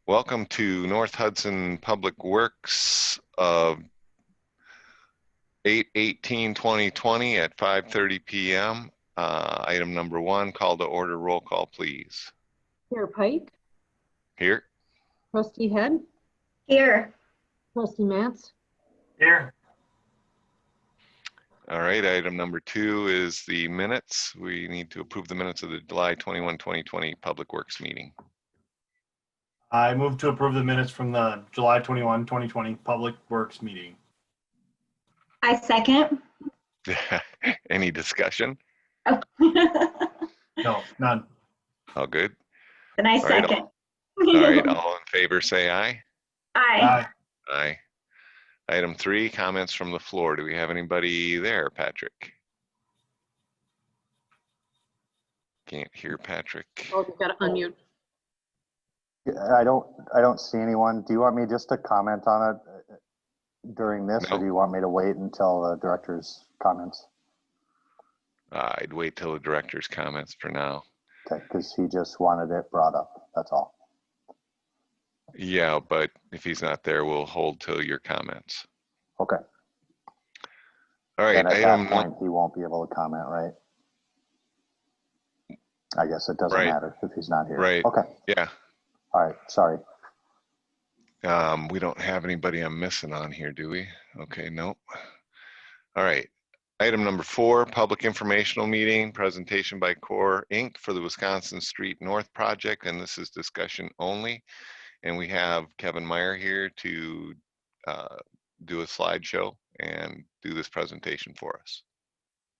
Welcome to North Hudson Public Works of 8/18/2020 at 5:30 p.m. Item number 1, call to order. Roll call, please. Chair Pike, Here. Trustee Head, Here. Trustee Matz, Here. All right, item number 2 is the minutes. We need to approve the minutes of the July 21, 2020 Public Works meeting. I move to approve the minutes from the July 21, 2020 Public Works meeting. I second. Any discussion? Oh. No, none. All good? And I All right, second. All right, all in favor say aye. Aye. Aye. Item 3, comments from the floor. Do we have anybody there, Patrick? Can't hear Patrick. oh, you gotta unmute. I don't see anyone. Do you want me just to comment on it during this, No. or do you want me to wait until the director's comments? I'd wait till the director's comments for now. Okay, because he just wanted it brought up. That's all. Yeah, but if he's not there, we'll hold till your comments. Okay. All right, Then at item that point, he won't be able to comment, right? I guess it doesn't Right. matter if he's not here. Right. Okay. Yeah. All right. Sorry. We don't have anybody I'm missing on here, do we? Okay, nope. All right. Item number 4, public informational meeting, presentation by Core Inc. for the Wisconsin Street North project, and this is discussion only. And we have Kevin Meyer here to do a slideshow and do this presentation for us.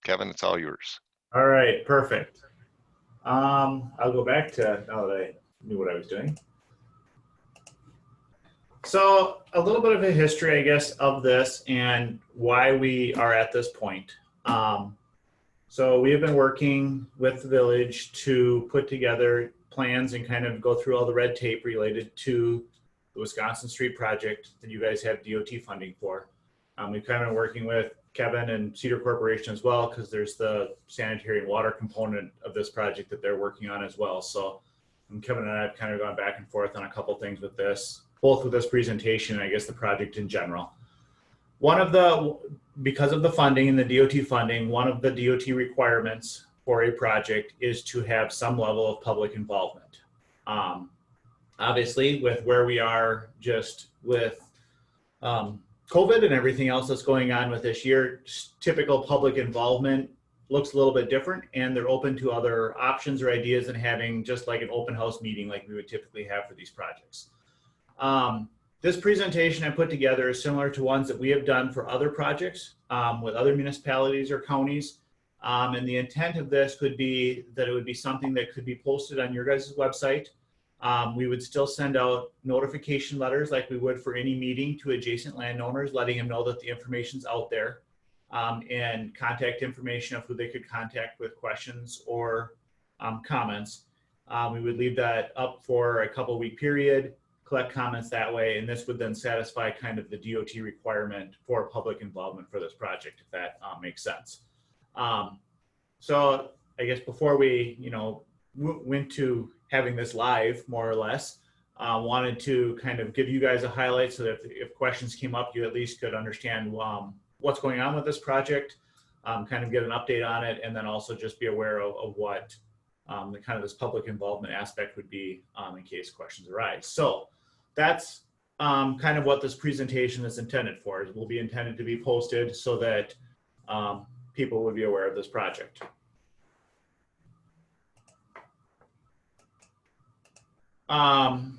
Kevin, it's all yours. All right, perfect. I'll go back to now that I knew what I was doing. So a little bit of a history, I guess, of this and why we are at this point. So we have been working with the village to put together plans and kind of go through all the red tape related to the Wisconsin Street project that you guys have DOT funding for. We've kind of been working with Kevin and Cedar Corporation as well, because there's the sanitary and water component of this project that they're working on as well. So Kevin and I have kind of gone back and forth on a couple things with this, both with this presentation and I guess the project in general. Because of the funding and the DOT funding, one of the DOT requirements for a project is to have some level of public involvement. Obviously, with where we are just with COVID and everything else that's going on with this year, typical public involvement looks a little bit different, and they're open to other options or ideas and having just like an open house meeting like we would typically have for these projects. This presentation I put together is similar to ones that we have done for other projects with other municipalities or counties. And the intent of this could be that it would be something that could be posted on your guys' website. We would still send out notification letters like we would for any meeting to adjacent landowners, letting them know that the information's out there, and contact information of who they could contact with questions or comments. We would leave that up for a couple-week period, collect comments that way, and this would then satisfy kind of the DOT requirement for public involvement for this project, if that makes sense. So I guess before we, went to having this live, more or less, wanted to kind of give you guys a highlight so that if questions came up, you at least could understand what's going on with this project, kind of get an update on it, and then also just be aware of what the kind of this public involvement aspect would be in case questions arise. So that's kind of what this presentation is intended for. It will be intended to be posted so that people would be aware of this project.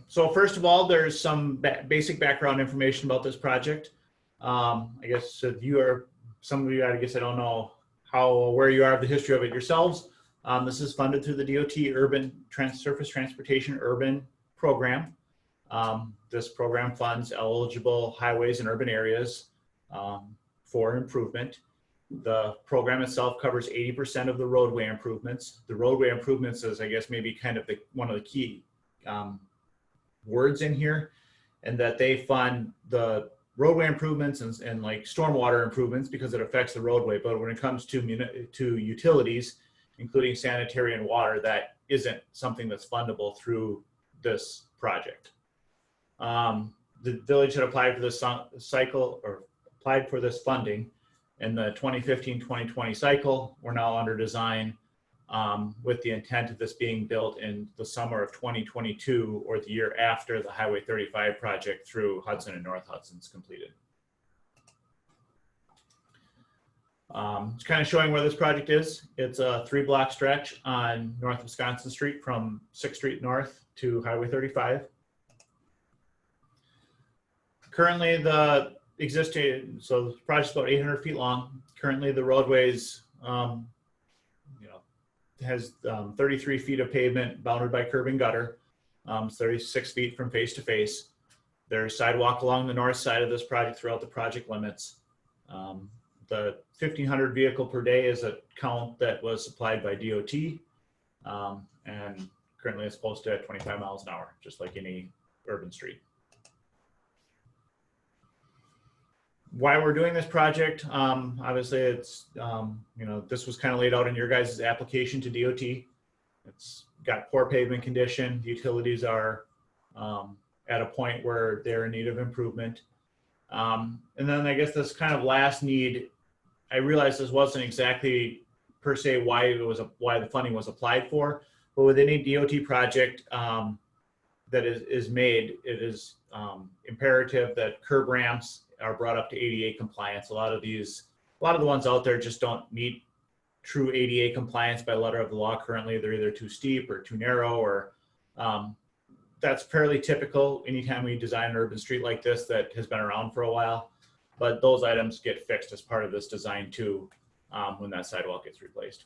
So first of all, there's some basic background information about this project. I guess if you are, some of you, I guess I don't know how aware you are of the history of it yourselves. This is funded through the DOT Urban Surface Transportation Urban Program. This program funds eligible highways in urban areas for improvement. The program itself covers 80% of the roadway improvements. The roadway improvements is, I guess, maybe kind of one of the key words in here, and that they fund the roadway improvements and like stormwater improvements because it affects the roadway. But when it comes to utilities, including sanitary and water, that isn't something that's fundable through this project. The village had applied for this cycle or applied for this funding in the 2015-2020 cycle. We're now under design with the intent of this being built in the summer of 2022 or the year after the Highway 35 project through Hudson and North Hudson is completed. It's kind of showing where this project is. It's a 3-block stretch on North Wisconsin Street from 6th Street North to Highway 35. Currently the existing, so the project's about 800 feet long. Currently the roadways, has 33 feet of pavement bounded by curb and gutter, 36 feet from face to face. There's sidewalk along the north side of this project throughout the project limits. The 1,500 vehicle per day is a count that was supplied by DOT, and currently it's posted at 25 miles an hour, just like any urban street. Why we're doing this project, obviously it's, this was kind of laid out in your guys' application to DOT. It's got poor pavement condition. The utilities are at a point where they're in need of improvement. And then I guess this kind of last need, I realized this wasn't exactly per se why the funding was applied for, but with any DOT project that is made, it is imperative that curb ramps are brought up to ADA compliance. A lot of the ones out there just don't meet true ADA compliance by letter of the law currently. They're either too steep or too narrow, or that's fairly typical anytime we design an urban street like this that has been around for a while. But those items get fixed as part of this design too, when that sidewalk gets replaced.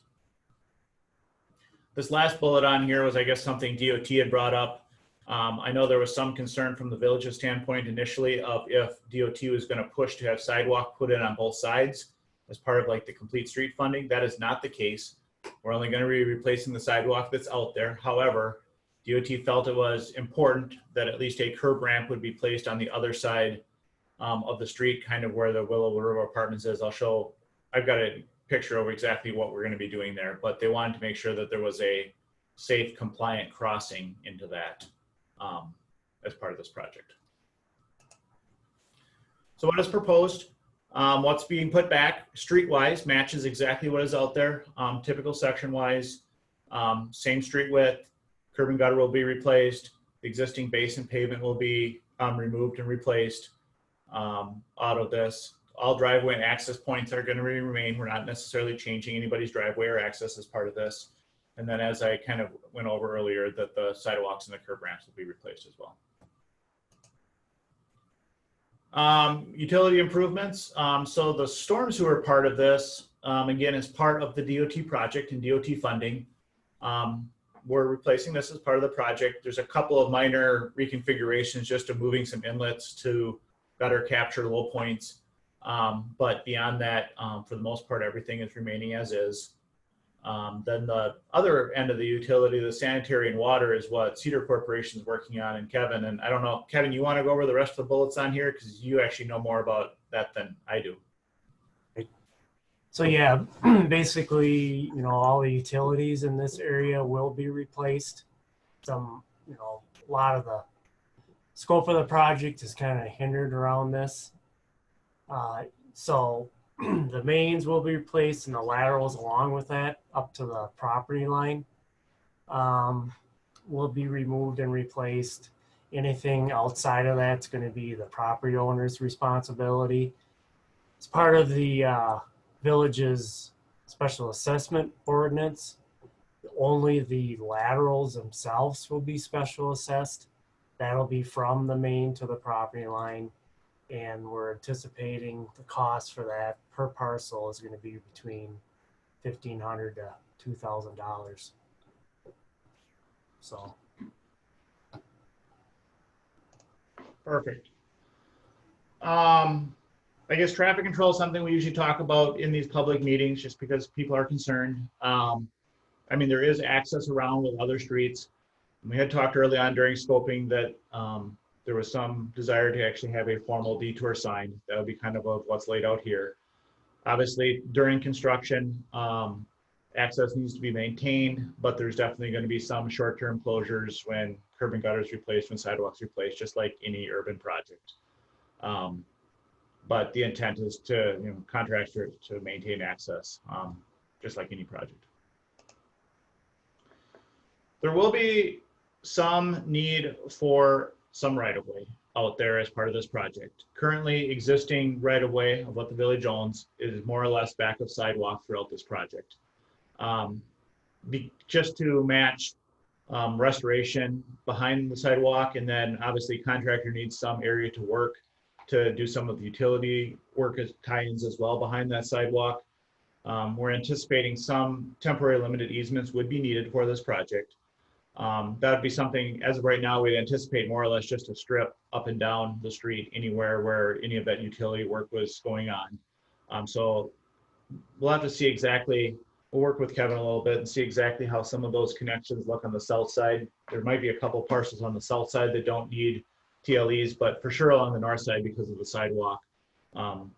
This last bullet on here was, I guess, something DOT had brought up. I know there was some concern from the village's standpoint initially of if DOT was going to push to have sidewalk put in on both sides as part of like the complete street funding. That is not the case. We're only going to be replacing the sidewalk that's out there. However, DOT felt it was important that at least a curb ramp would be placed on the other side of the street, kind of where the Willow River Apartments is. I've got a picture of exactly what we're going to be doing there, but they wanted to make sure that there was a safe, compliant crossing into that as part of this project. So what is proposed? What's being put back street-wise matches exactly what is out there. Typical section-wise, same street width, curb and gutter will be replaced. The existing base and pavement will be removed and replaced out of this. All driveway and access points are going to remain. We're not necessarily changing anybody's driveway or access as part of this. And then, as I kind of went over earlier, that the sidewalks and the curb ramps will be replaced as well. Utility improvements. So the storm sewer part of this, again, is part of the DOT project and DOT funding. We're replacing this as part of the project. There's a couple of minor reconfigurations just to moving some inlets to better capture low points. But beyond that, for the most part, everything is remaining as is. Then the other end of the utility, the sanitary and water, is what Cedar Corporation is working on. And Kevin, and I don't know, Kevin, you want to go over the rest of the bullets on here? Because you actually know more about that than I do. So yeah, basically, all the utilities in this area will be replaced. A lot of the scope of the project is kind of hindered around this. So the mains will be replaced and the laterals along with that up to the property line will be removed and replaced. Anything outside of that's going to be the property owner's responsibility. As part of the village's special assessment ordinance, only the laterals themselves will be special assessed. That'll be from the main to the property line. And we're anticipating the cost for that per parcel is going to be between $1,500 to $2,000. So. Perfect. I guess traffic control is something we usually talk about in these public meetings just because people are concerned. There is access around with other streets. We had talked early on during scoping that there was some desire to actually have a formal detour sign. That would be kind of what's laid out here. Obviously, during construction, access needs to be maintained, but there's definitely going to be some short-term closures when curb and gutters replaced, when sidewalks replaced, just like any urban project. But the intent is to, contractor to maintain access, just like any project. There will be some need for some right-of-way out there as part of this project. Currently existing right-of-way of what the village owns is more or less back of sidewalk throughout this project. Just to match restoration behind the sidewalk, and then obviously contractor needs some area to work to do some of the utility work as tie-ins as well behind that sidewalk. We're anticipating some temporary limited easements would be needed for this project. That would be something, as of right now, we'd anticipate more or less just a strip up and down the street anywhere where any of that utility work was going on. So we'll have to see exactly, we'll work with Kevin a little bit and see exactly how some of those connections look on the south side. There might be a couple parcels on the south side that don't need TLEs, but for sure along the north side, because of the sidewalk,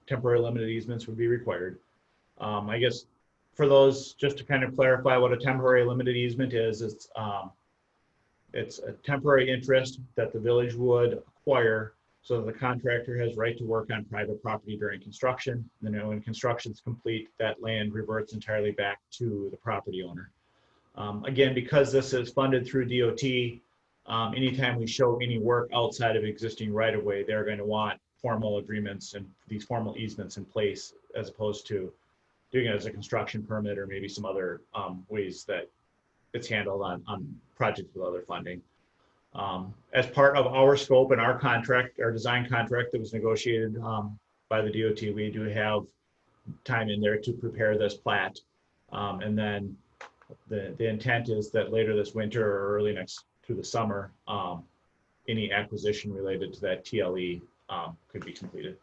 temporary limited easements would be required. I guess for those, just to kind of clarify what a temporary limited easement is, it's a temporary interest that the village would acquire so that the contractor has right to work on private property during construction. And then when construction is complete, that land reverts entirely back to the property owner. Again, because this is funded through DOT, anytime we show any work outside of existing right-of-way, they're going to want formal agreements and these formal easements in place, as opposed to doing it as a construction permit or maybe some other ways that it's handled on projects with other funding. As part of our scope and our contract, our design contract that was negotiated by the DOT, we do have time in there to prepare this plat. And then the intent is that later this winter or early through the summer, any acquisition related to that TLE could be completed.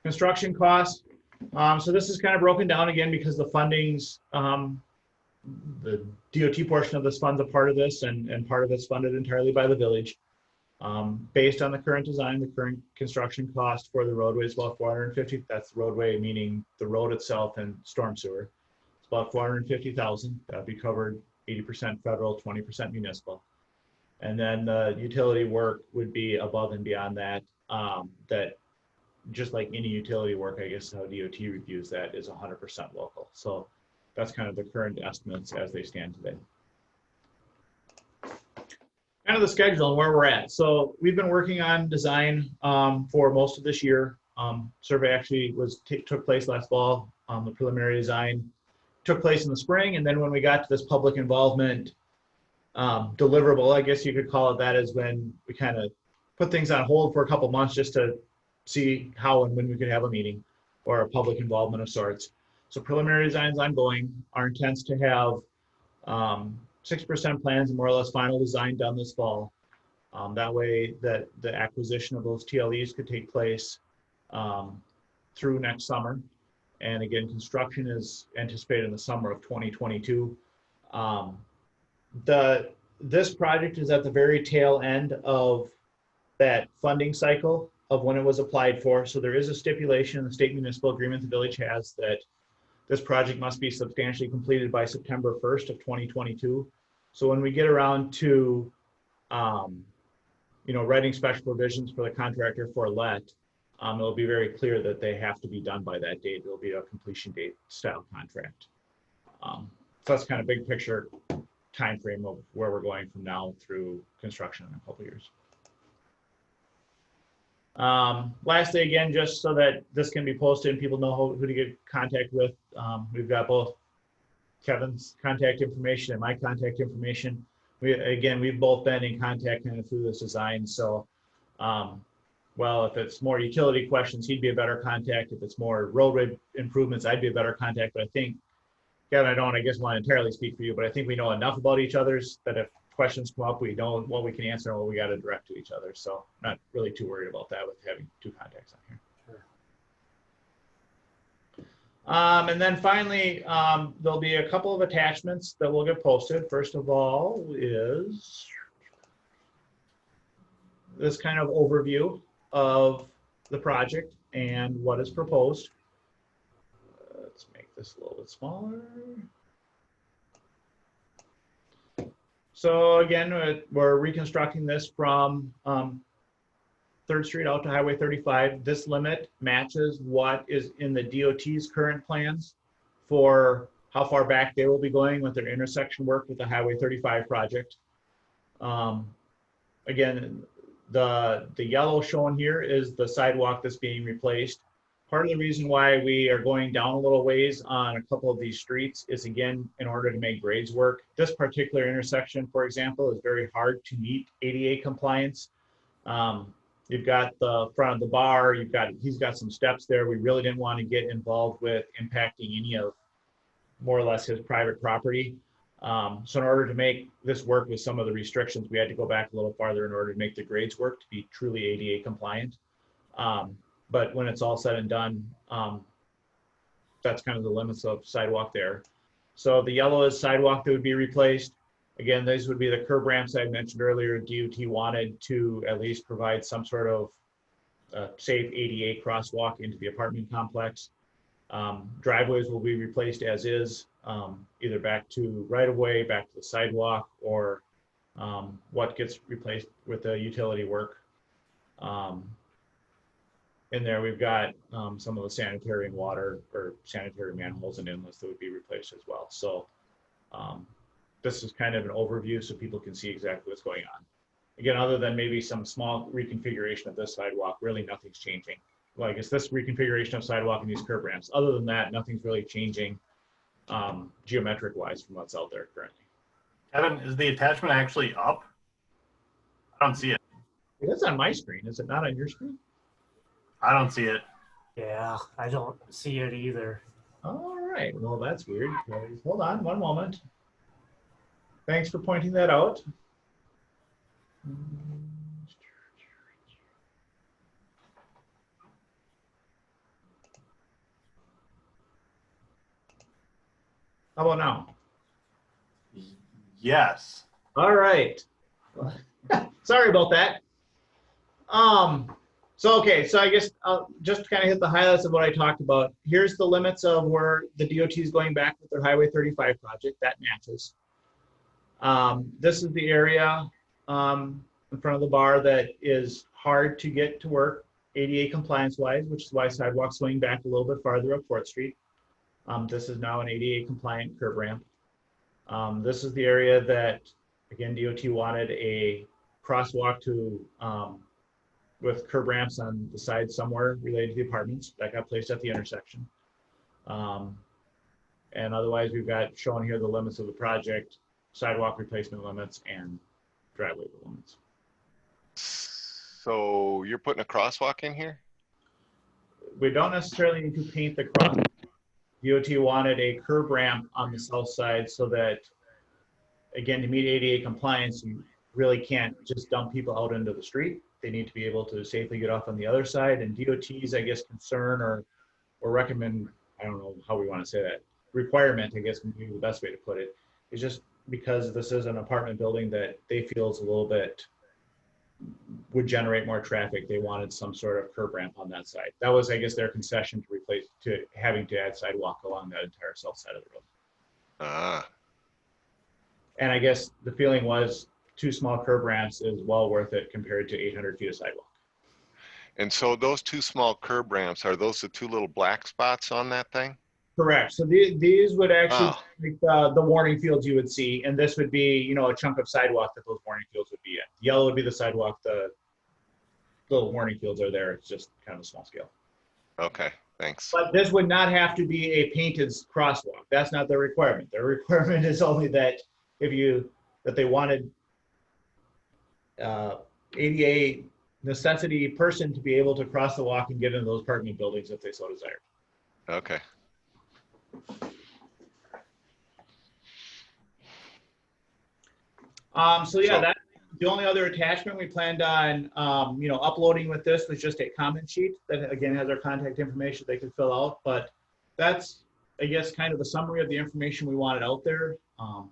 Construction costs. So this is kind of broken down again because the funding's, the DOT portion of this fund's a part of this, and part of it's funded entirely by the village. Based on the current design, the current construction cost for the roadway is about 450. That's the roadway, meaning the road itself and storm sewer. It's about 450,000. That'd be covered 80% federal, 20% municipal. And then the utility work would be above and beyond that. That just like any utility work, I guess how DOT reviews that is 100% local. So that's kind of the current estimates as they stand today. Kind of the schedule and where we're at. So we've been working on design for most of this year. Survey actually took place last fall. The preliminary design took place in the spring, and then when we got to this public involvement deliverable, I guess you could call it that, is when we kind of put things on hold for a couple months just to see how and when we could have a meeting or a public involvement of sorts. So preliminary design is ongoing. Our intent's to have 6% plans and more or less final design done this fall. That way that the acquisition of those TLEs could take place through next summer. And again, construction is anticipated in the summer of 2022. This project is at the very tail end of that funding cycle of when it was applied for. So there is a stipulation in the state municipal agreement the village has that this project must be substantially completed by September 1st of 2022. So when we get around to, writing special provisions for the contractor for let, it'll be very clear that they have to be done by that date. It'll be a completion date style contract. So that's kind of big picture time frame of where we're going from now through construction in a couple of years. Lastly, again, just so that this can be posted and people know who to get contact with, we've got both Kevin's contact information and my contact information. We've both been in contact kind of through this design. So, well, if it's more utility questions, he'd be a better contact. If it's more roadway improvements, I'd be a better contact. But I think, Kevin, I don't, I guess, want to entirely speak for you, but I think we know enough about each other's that if questions come up, we know what we can answer and what we got to direct to each other. So not really too worried about that with having two contacts on here. Sure. And then finally, there'll be a couple of attachments that will get posted. First of all is this kind of overview of the project and what is proposed. Let's make this a little bit smaller. So again, we're reconstructing this from 3rd Street out to Highway 35. This limit matches what is in the DOT's current plans for how far back they will be going with their intersection work with the Highway 35 project. Again, the yellow shown here is the sidewalk that's being replaced. Part of the reason why we are going down a little ways on a couple of these streets is, again, in order to make grades work. This particular intersection, for example, is very hard to meet ADA compliance. You've got the front of the bar, he's got some steps there. We really didn't want to get involved with impacting any of more or less his private property. So in order to make this work with some of the restrictions, we had to go back a little farther in order to make the grades work to be truly ADA compliant. But when it's all said and done, that's kind of the limits of sidewalk there. So the yellow is sidewalk that would be replaced. Again, these would be the curb ramps I mentioned earlier. DOT wanted to at least provide some sort of safe ADA crosswalk into the apartment complex. Driveways will be replaced as is, either back to right-of-way, back to the sidewalk, or what gets replaced with the utility work. In there, we've got some of the sanitary and water, or sanitary manholes and inlets that would be replaced as well. So this is kind of an overview so people can see exactly what's going on. Again, other than maybe some small reconfiguration of this sidewalk, really nothing's changing. Like it's this reconfiguration of sidewalk and these curb ramps. Other than that, nothing's really changing geometric wise from what's out there currently. Kevin, is the attachment actually up? I don't see it. It is on my screen. Is it not on your screen? I don't see it. Yeah, I don't see it either. All right. Well, that's weird. Hold on one moment. Thanks for pointing that out. How about now? Yes. All right. Sorry about that. So I guess I'll just kind of hit the highlights of what I talked about. Here's the limits of where the DOT is going back with their Highway 35 project. That matches. This is the area in front of the bar that is hard to get to work ADA compliance wise, which is why sidewalks swing back a little bit farther up 4th Street. This is now an ADA compliant curb ramp. This is the area that, again, DOT wanted a crosswalk to with curb ramps on the side somewhere related to the apartments that got placed at the intersection. And otherwise, we've got shown here the limits of the project, sidewalk replacement limits, and driveway limits. So you're putting a crosswalk in here? We don't necessarily need to paint the cross. DOT wanted a curb ramp on the south side so that, again, to meet ADA compliance, you really can't just dump people out into the street. They need to be able to safely get off on the other side. And DOT's, I guess, concern or recommend, I don't know how we want to say that, requirement, I guess, can be the best way to put it, is just because this is an apartment building that they feel is a little bit, would generate more traffic. They wanted some sort of curb ramp on that side. That was, I guess, their concession to having to add sidewalk along that entire south side of the road. Ah. And I guess the feeling was 2 small curb ramps is well worth it compared to 800 feet of sidewalk. And so those 2 small curb ramps, are those the 2 little black spots on that thing? Correct. So these would actually make the warning fields you would see, and this would be, a chunk of sidewalk that those warning fields would be in. Yellow would be the sidewalk. The little warning fields are there. It's just kind of a small scale. Okay, thanks. But this would not have to be a painted crosswalk. That's not their requirement. Their requirement is only that that they wanted ADA necessity person to be able to cross the walk and get into those apartment buildings if they so desired. Okay. So yeah, that's the only other attachment we planned on, uploading with this was just a comment sheet that again has our contact information they could fill out. But that's, I guess, kind of a summary of the information we wanted out there. I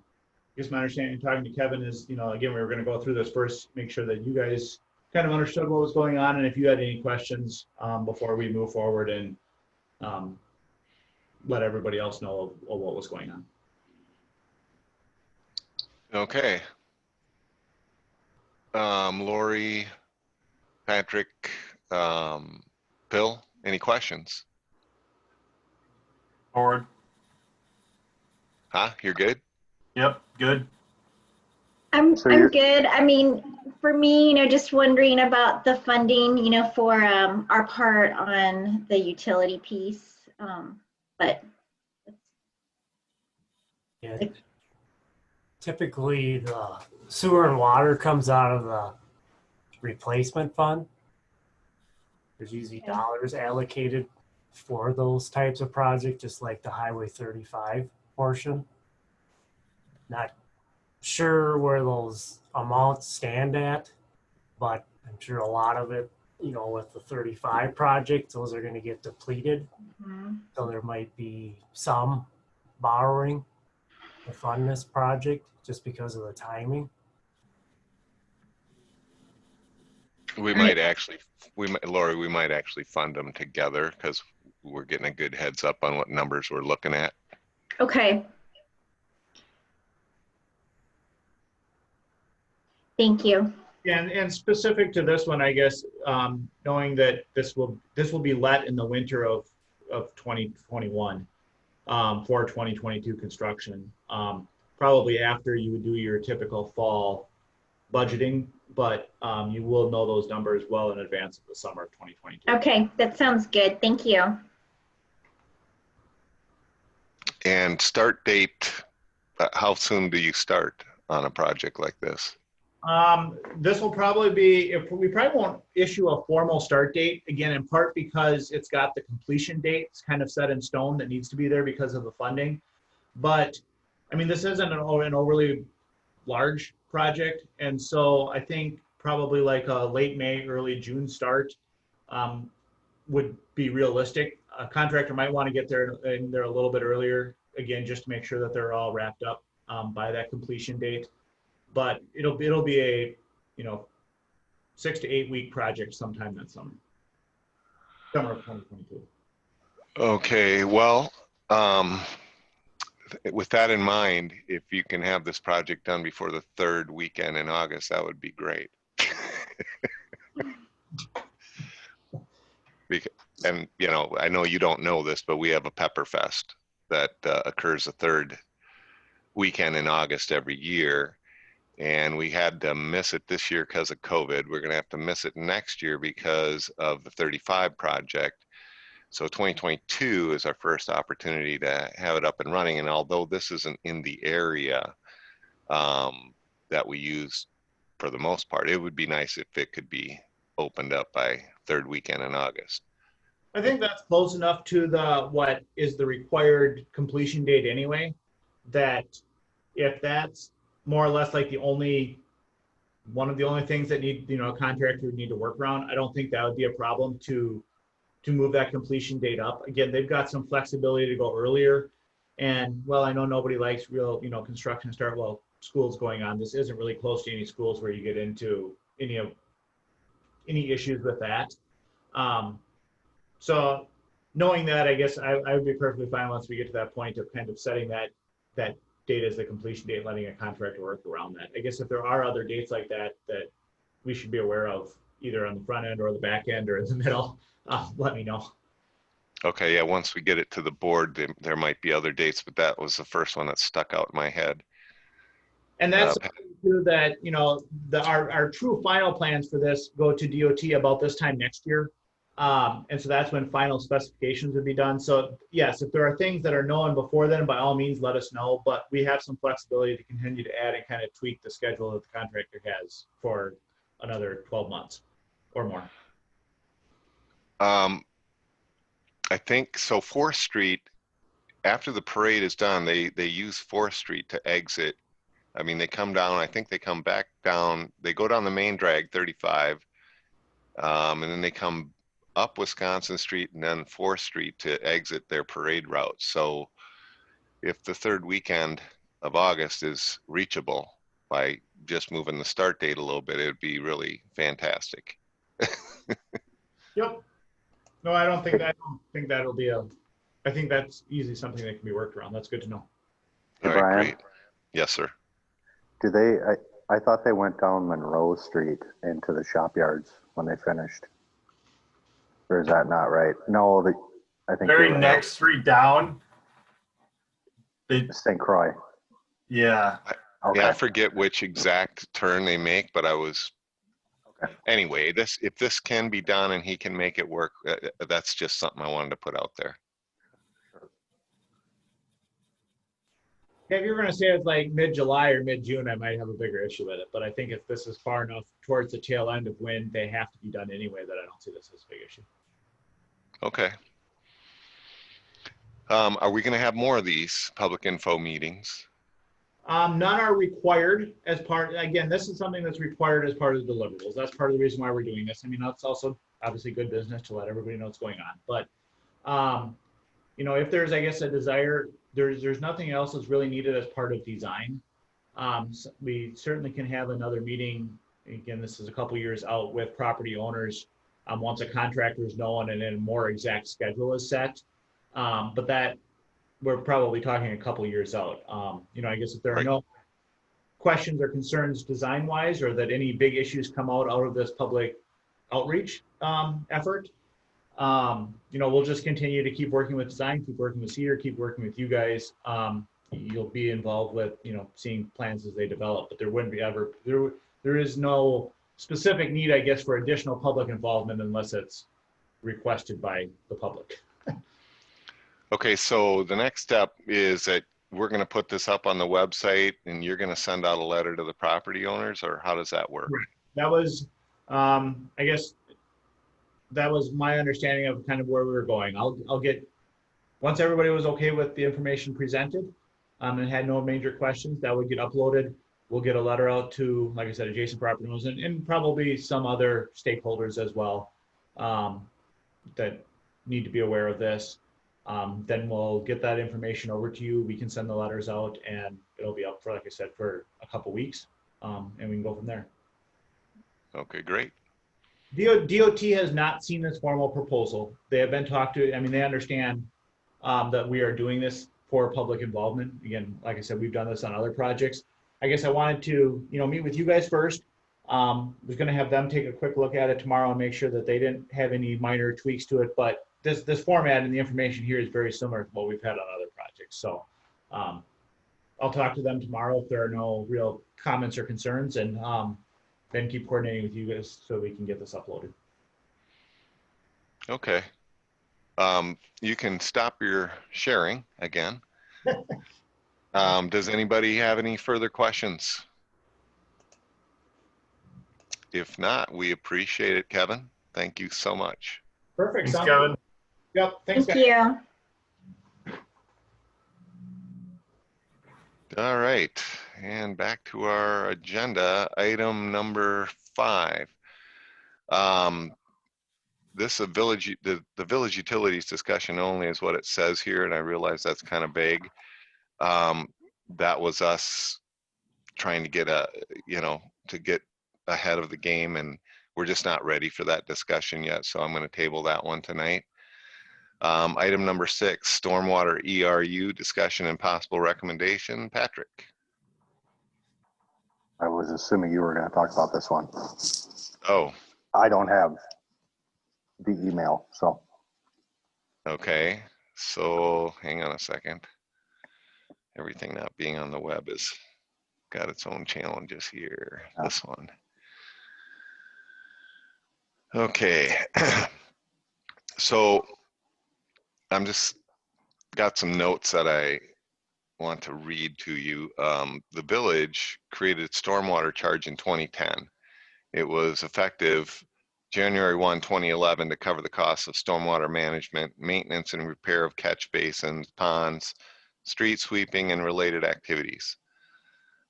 guess my understanding talking to Kevin is, again, we were going to go through this first, make sure that you guys kind of understood what was going on, and if you had any questions before we move forward and let everybody else know of what was going on. Okay. Lori, Patrick, Bill, any questions? Forward. Huh? You're good? Yep, good. I'm So you're- good. I mean, for me, just wondering about the funding, for our part on the utility piece. But Yeah. Typically, the sewer and water comes out of the replacement fund. There's usually Okay. dollars allocated for those types of projects, just like the Highway 35 portion. Not sure where those amounts stand at, but I'm sure a lot of it, with the 35 project, those are going to get depleted. So there might be some borrowing to fund this project just because of the timing. We might actually, Lori, we might actually fund them together because we're getting a good heads up on what numbers we're looking at. okay. Thank you. And specific to this one, I guess, knowing that this will be let in the winter of 2021 for 2022 construction, probably after you would do your typical fall budgeting, but you will know those numbers well in advance of the summer of 2022. Okay, that sounds good. Thank you. And start date, how soon do you start on a project like this? This will probably be, we probably won't issue a formal start date, again, in part because it's got the completion dates kind of set in stone that needs to be there because of the funding. But I mean, this isn't an overly large project. And so I think probably like a late May, early June start would be realistic. A contractor might want to get there in there a little bit earlier, again, just to make sure that they're all wrapped up by that completion date. But it'll be a 6 to 8 week project sometime that summer of 2022. Okay, well, with that in mind, if you can have this project done before the third weekend in August, that would be great. And I know you don't know this, but we have a Pepper Fest that occurs the third weekend in August every year. And we had to miss it this year because of COVID. We're going to have to miss it next year because of the 35 project. So 2022 is our first opportunity to have it up and running. And although this isn't in the area that we use for the most part, it would be nice if it could be opened up by third weekend in August. I think that's close enough to what is the required completion date anyway, that if that's more or less like one of the only things that a contractor would need to work around, I don't think that would be a problem to move that completion date up. Again, they've got some flexibility to go earlier. And well, I know nobody likes real, construction start while school's going on. This isn't really close to any schools where you get into any issues with that. So knowing that, I guess I would be perfectly fine once we get to that point of kind of setting that date as the completion date, letting a contractor work around that. I guess if there are other dates like that we should be aware of, either on the front end or the back end or in the middle, let me know. Okay, yeah, once we get it to the board, there might be other dates, but that was the first one that stuck out in my head. And that's that, our true final plans for this go to DOT about this time next year. And so that's when final specifications would be done. So yes, if there are things that are known before then, by all means, let us know. But we have some flexibility to continue to add and kind of tweak the schedule that the contractor has for another 12 months or more. I think so. 4th Street, after the parade is done, they use 4th Street to exit. I mean, they come down, I think they come back down, they go down the main drag 35, and then they come up Wisconsin Street and then 4th Street to exit their parade route. So if the third weekend of August is reachable by just moving the start date a little bit, it would be really fantastic. Yep. No, I don't think that'll be I I think that's easily something that can be worked around. That's good to know. Hey, All right, Brian. great. Yes, sir. Do they, I thought they went down Monroe Street into the shop yards when they finished. Or is that not right? No, I think Very you're right. next street down. They, St. Croix. yeah. Okay. Yeah, I forget which exact turn they make, but I was, Okay. anyway, if this can be done and he can make it work, that's just something I wanted to put out there. Yeah, if you're going to say it's like mid-July or mid-June, I might have a bigger issue with it. But I think if this is far enough towards the tail end of when they have to be done anyway, that I don't see this as a big issue. Okay. Are we going to have more of these public info meetings? None are required as part, again, this is something that's required as part of the deliverables. That's part of the reason why we're doing this. I mean, that's also obviously good business to let everybody know what's going on. But, you know, if there's, I guess, a desire, there's nothing else that's really needed as part of design. So we certainly can have another meeting. Again, this is a couple years out with property owners once a contractor is known and then a more exact schedule is set. But that we're probably talking a couple years out. You know, I guess if there are Right. no questions or concerns design wise, or that any big issues come out of this public outreach effort, you know, we'll just continue to keep working with design, keep working with Cedar, keep working with you guys. You'll be involved with, you know, seeing plans as they develop, but there wouldn't be ever, there is no specific need, I guess, for additional public involvement unless it's requested by the public. Okay, so the next step is that we're going to put this up on the website and you're going to send out a letter to the property owners, or how does that work? Right. That was, I guess, that was my understanding of kind of where we were going. I'll get, once everybody was okay with the information presented and had no major questions, that would get uploaded. We'll get a letter out to, like I said, adjacent property owners and probably some other stakeholders as well that need to be aware of this. Then we'll get that information over to you. We can send the letters out and it'll be up for, like I said, for a couple weeks and we can go from there. Okay, great. DOT has not seen this formal proposal. They have been talked to, I mean, they understand that we are doing this for public involvement. Again, like I said, we've done this on other projects. I guess I wanted to, you know, meet with you guys first. Was going to have them take a quick look at it tomorrow and make sure that they didn't have any minor tweaks to it. But this format and the information here is very similar to what we've had on other projects. So I'll talk to them tomorrow if there are no real comments or concerns, and then keep coordinating with you guys so we can get this uploaded. Okay. You can stop your sharing again. Does anybody have any further questions? If not, we appreciate it, Kevin. Thank you so much. Perfect. Thanks, Sounds Kevin. good. Yep. Thanks, Thank guys. you. All right, and back to our agenda, item number 5. This is the village utilities discussion only is what it says here, and I realize that's kind of vague. That was us trying to get to get ahead of the game, and we're just not ready for that discussion yet, so I'm going to table that one tonight. Item number 6, stormwater ERU discussion and possible recommendation. Patrick. I was assuming you were going to talk about this one. Oh, I don't have the email, so. okay. So hang on a second. Everything not being on the web has got its own challenges here. Yeah. This one. Okay. So I'm just got some notes that I want to read to you. The village created stormwater charge in 2010. It was effective January 1, 2011 to cover the costs of stormwater management, maintenance and repair of catch basins, ponds, street sweeping, and related activities.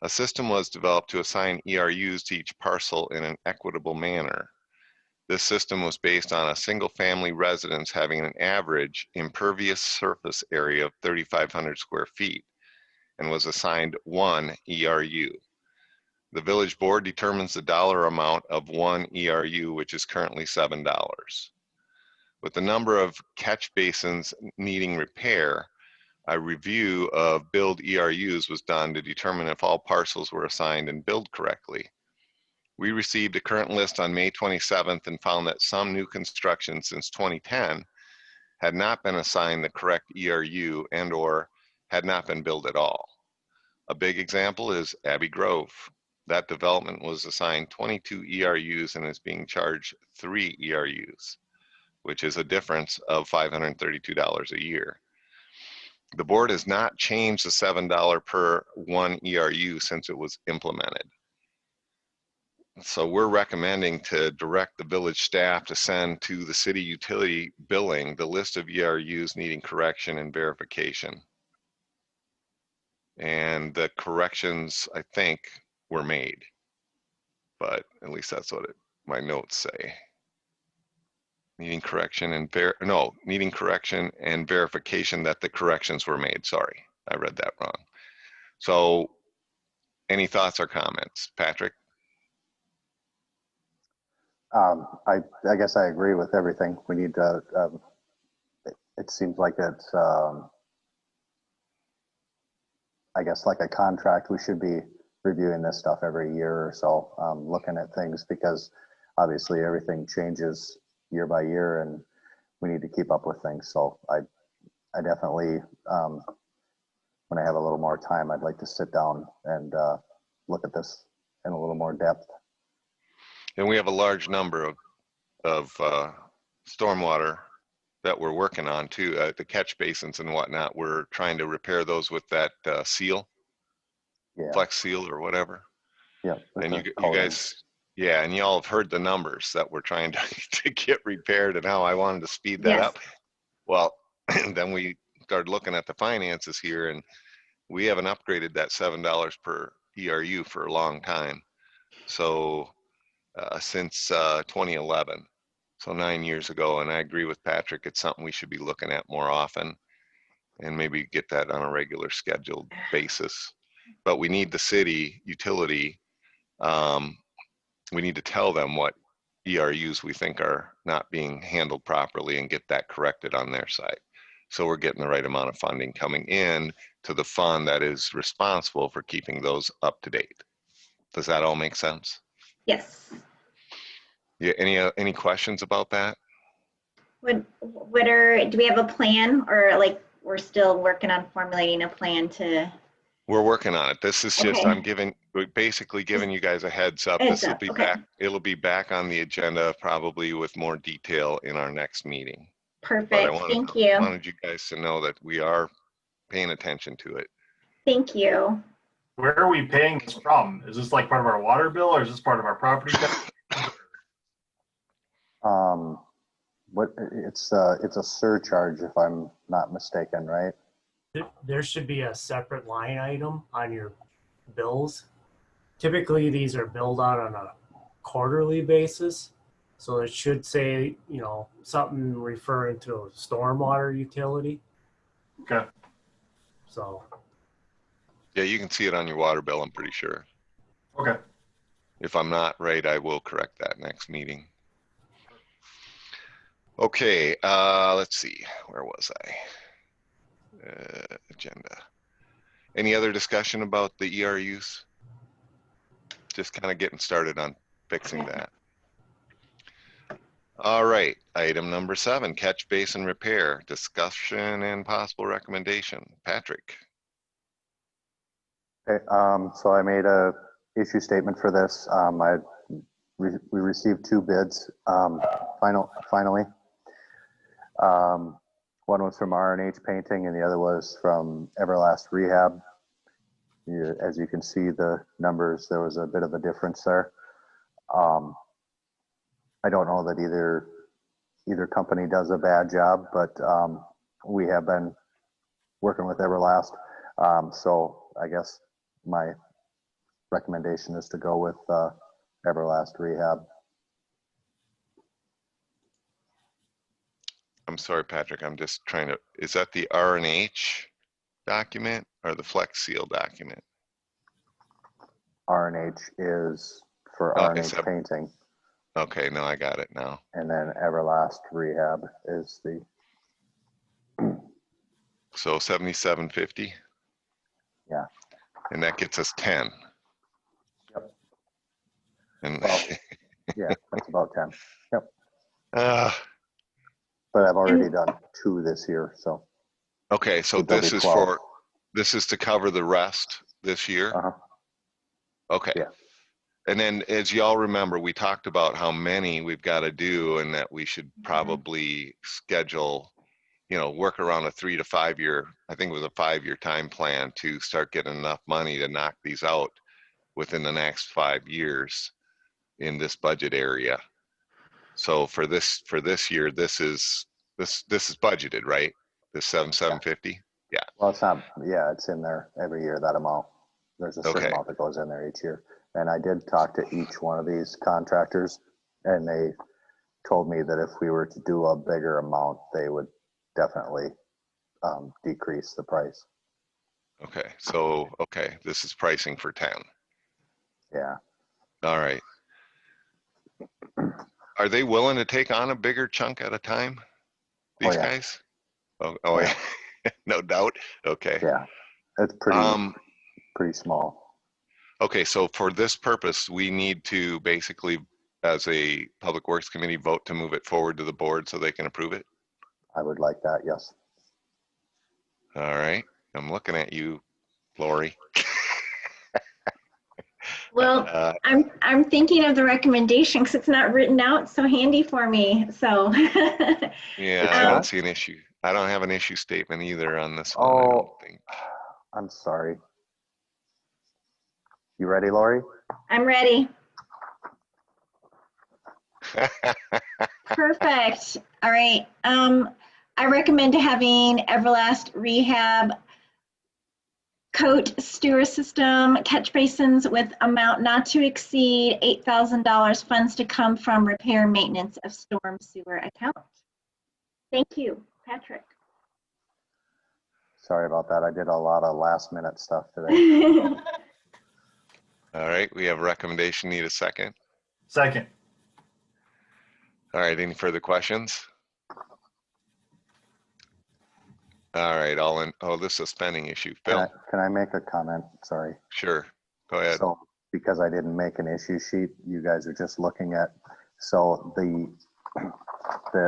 A system was developed to assign ERUs to each parcel in an equitable manner. This system was based on a single-family residence having an average impervious surface area of 3,500 square feet and was assigned 1 ERU. The village board determines the dollar amount of 1 ERU, which is currently $7. With the number of catch basins needing repair, a review of billed ERUs was done to determine if all parcels were assigned and billed correctly. We received a current list on May 27th and found that some new construction since 2010 had not been assigned the correct ERU and/or had not been billed at all. A big example is Abbey Grove. That development was assigned 22 ERUs and is being charged 3 ERUs, which is a difference of $532 a year. The board has not changed the $7 per 1 ERU since it was implemented. So we're recommending to direct the village staff to send to the city utility billing the list of ERUs needing correction and verification. And the corrections, I think, were made, but at least that's what my notes say. Needing correction and needing correction and verification that the corrections were made. Sorry, I read that wrong. So any thoughts or comments, Patrick? I guess I agree with everything. We need to, it seems like it's, I guess like a contract, we should be reviewing this stuff every year or so, looking at things, because obviously everything changes year by year and we need to keep up with things. So I definitely, when I have a little more time, I'd like to sit down and look at this in a little more depth. And we have a large number of stormwater that we're working on too, the catch basins and whatnot. We're trying to repair those with that seal, Yeah. flex seal or whatever. Yeah. And you guys, yeah, and y'all have heard the numbers that we're trying to get repaired and how I wanted to speed that up. Well, then we started looking at the finances here and we haven't upgraded that $7 per ERU for a long time. So since 2011, so 9 years ago. And I agree with Patrick, it's something we should be looking at more often and maybe get that on a regular scheduled basis. But we need the city utility, we need to tell them what ERUs we think are not being handled properly and get that corrected on their side. So we're getting the right amount of funding coming in to the fund that is responsible for keeping those up to date. Does that all make sense? Yes. Yeah, any questions about that? Do we have a plan, or like we're still working on formulating a plan to? We're working on it. This is just, Okay. we're basically giving you guys a heads up. This will be back, it'll be back on the agenda probably with more detail in our next meeting. Perfect. But I Thank you. wanted you guys to know that we are paying attention to it. Thank you. Where are we paying this from? Is this like part of our water bill or is this part of our property tax? It's a surcharge if I'm not mistaken, right? There should be a separate line item on your bills. Typically, these are billed out on a quarterly basis. So it should say, something referring to a stormwater utility. Okay. So. Yeah, you can see it on your water bill, I'm pretty sure. Okay. If I'm not right, I will correct that next meeting. Okay, let's see, where was I? Agenda. Any other discussion about the ERUs? Just kind of getting started on fixing that. All right, item number 7, catch basin repair, discussion and possible recommendation. Patrick. Okay, so I made a issue statement for this. We received 2 bids finally. One was from R&H Painting and the other was from Everlast Rehab. As you can see the numbers, there was a bit of a difference there. I don't know that either company does a bad job, but we have been working with Everlast. So I guess my recommendation is to go with Everlast Rehab. I'm sorry, Patrick, I'm just trying to, is that the R&H document or the Flex Seal document? R&H is for R&H Painting. Okay, no, I got it now. And then Everlast Rehab is the, So 7750. Yeah. And that gets us 10. Yep. And Well, yeah, that's about 10. Yep. uh, But I've already done 2 this year, so. okay, so There'll this be is 12. this is to cover the rest this year. Uh-huh. Okay. Yeah. And then as y'all remember, we talked about how many we've got to do and that we should probably schedule, work around a 3 to 5 year, I think it was a 5-year time plan to start getting enough money to knock these out within the next 5 years in this budget area. So for this year, this is budgeted, right? The 750. Yeah. Well, it's not, yeah, it's in there every year, that amount. There's a certain Okay. amount that goes in there each year. And I did talk to each one of these contractors, and they told me that if we were to do a bigger amount, they would definitely decrease the price. Okay. So, okay, this is pricing for 10. Yeah. All right. Are they willing to take on a bigger chunk at a time? These yeah. guys? Oh yeah. No doubt. Okay. Yeah. It's pretty small. Okay, so for this purpose, we need to basically, as a Public Works Committee, vote to move it forward to the board so they can approve it. I would like that, yes. All right. I'm looking at you, Lori. Well, I'm thinking of the recommendation because it's not written out so handy for me. So Yeah, It's I don't not? see an issue. I don't have an issue statement either on this one, I Oh, don't think. I'm sorry. You ready, Lori? I'm ready. Perfect. All right. I recommend having Everlast Rehab coat sewer system catch basins with amount not to exceed $8,000, funds to come from repair maintenance of storm sewer account. Thank you, Patrick. Sorry about that. I did a lot of last minute stuff today. All right, we have a recommendation, need a second. Second. All right, any further questions? All right, this is a spending issue. Phil, Can I make a comment? Sorry. sure, go ahead. So because I didn't make an issue sheet, you guys are just looking at, so the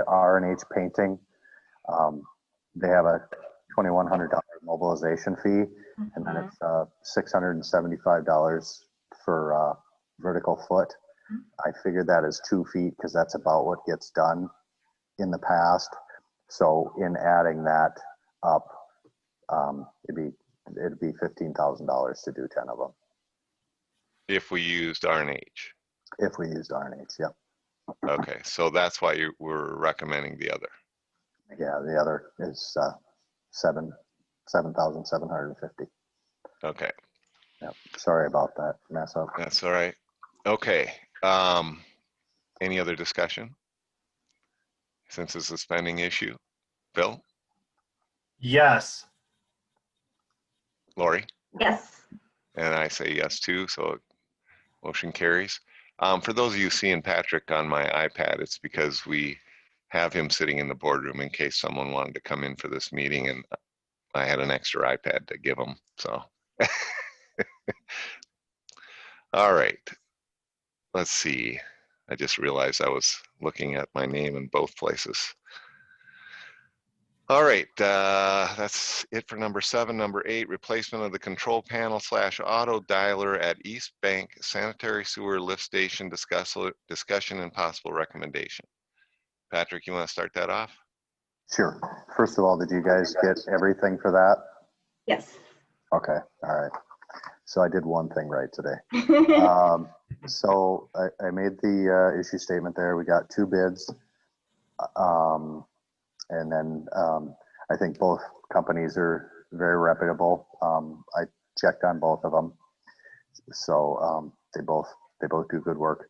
R&H painting, they have a $2,100 mobilization fee, and then it's $675 for vertical foot. I figured that as 2 feet because that's about what gets done in the past. So in adding that up, it'd be $15,000 to do 10 of them. If we used R&H. If we used R&H, yep. Okay, so that's why we're recommending the other. Yeah, the other is 7,750. Okay, Yep. Sorry about that mess up. that's all right. Okay, any other discussion? Since it's a spending issue. Phil, Yes. Lori, Yes. and I say yes too, so motion carries. For those of you seeing Patrick on my iPad, it's because we have him sitting in the boardroom in case someone wanted to come in for this meeting, and I had an extra iPad to give him, so. All right, let's see. I just realized I was looking at my name in both places. All right, that's it for number 7. Number 8, replacement of the control panel / auto dialer at East Bank Sanitary Sewer Lift Station, discussion and possible recommendation. Patrick, you want to start that off? Sure. First of all, did you guys get everything for that? Yes. Okay, all right. So I did one thing right today. So I made the issue statement there. We got 2 bids. And then I think both companies are very reputable. I checked on both of them. So they both do good work.